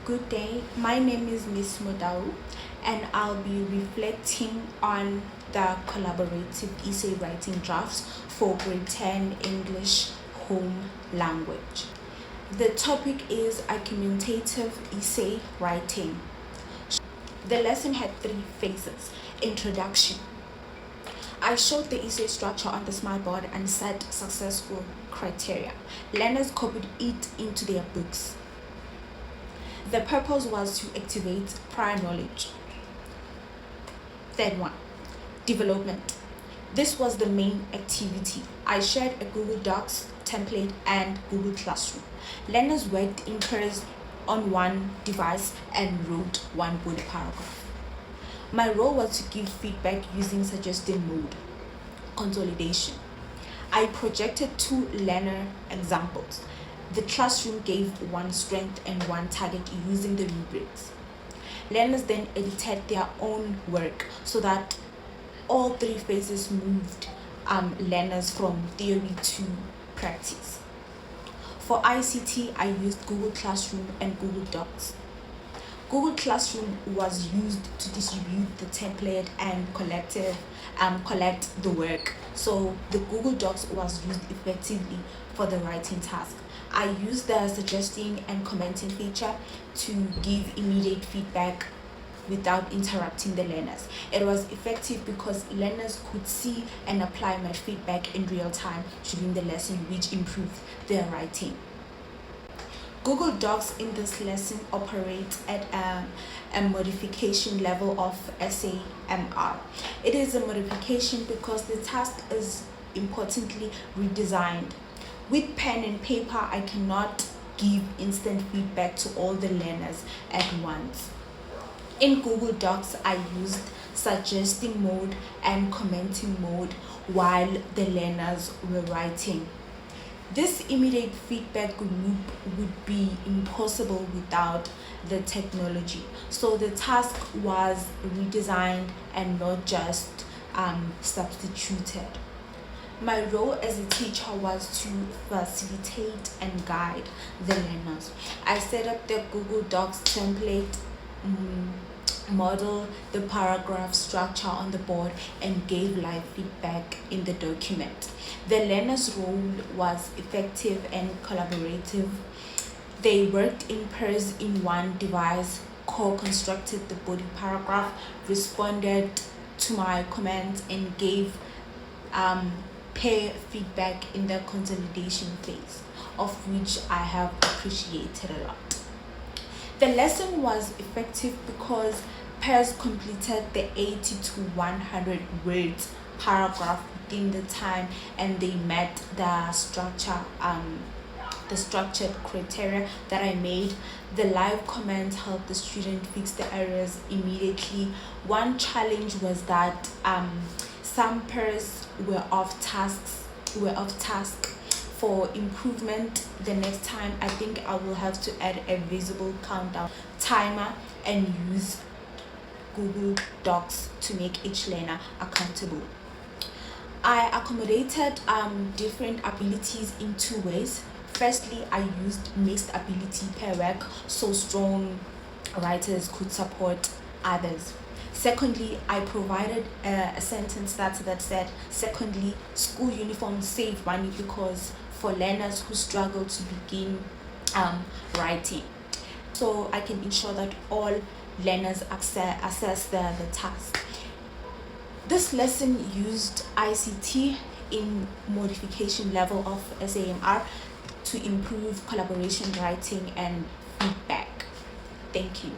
Good day, my name is Ms Motau and I'll be reflecting on the collaborative essay writing drafts for grade 10 English home language. The topic is argumentative essay writing. The lesson had 3 phases. Introduction. I showed the essay structure on the smartboard and set successful criteria. Learners copied it into their books. The purpose was to activate prior knowledge. Third one, development. This was the main activity. I shared a Google Docs template and Google Classroom. Learners worked in pairs on one device and wrote one body paragraph. My role was to give feedback using suggested mode. Consolidation. I projected 2 learner examples. The classroom gave 1 strength and 1 target using the rubrics. Learners then edited their own work so that all 3 phases moved learners from theory to practice. For ICT, I used Google Classroom and Google Docs. Google Classroom was used to distribute the template and collect the work. So the Google Docs was used effectively for the writing task. I used the suggesting and commenting feature to give immediate feedback without interrupting the learners. It was effective because learners could see and apply my feedback in real time during the lesson, which improved their writing. Google Docs in this lesson operates at a modification level of SAMR. It is a modification because the task is importantly redesigned. With pen and paper, I cannot give instant feedback to all the learners at once. In Google Docs, I used suggesting mode and commenting mode while the learners were writing. This immediate feedback loop would be impossible without the technology. So the task was redesigned and not just substituted. My role as a teacher was to facilitate and guide the learners. I set up the Google Docs template, modeled the paragraph structure on the board, and gave live feedback in the document. The learners' role was effective and collaborative. They worked in pairs in one device, co-constructed the body paragraph, responded to my comments, and gave peer feedback in the consolidation phase, of which I have appreciated a lot. The lesson was effective because pairs completed the 80 to 100 words paragraph within the time, and they met the structured criteria that I made. The live comments helped the student fix the errors immediately. One challenge was that some pairs were off task. For improvement the next time, I think I will have to add a visible countdown timer and use Google Docs to make each learner accountable. I accommodated different abilities in 2 ways. Firstly, I used mixed ability pair work so strong writers could support others. Secondly, I provided a sentence that said, secondly, school uniforms save money because for learners who struggle to begin writing. So I can ensure that all learners assess the task. This lesson used ICT in modification level of SAMR to improve collaboration writing and feedback. Thank you.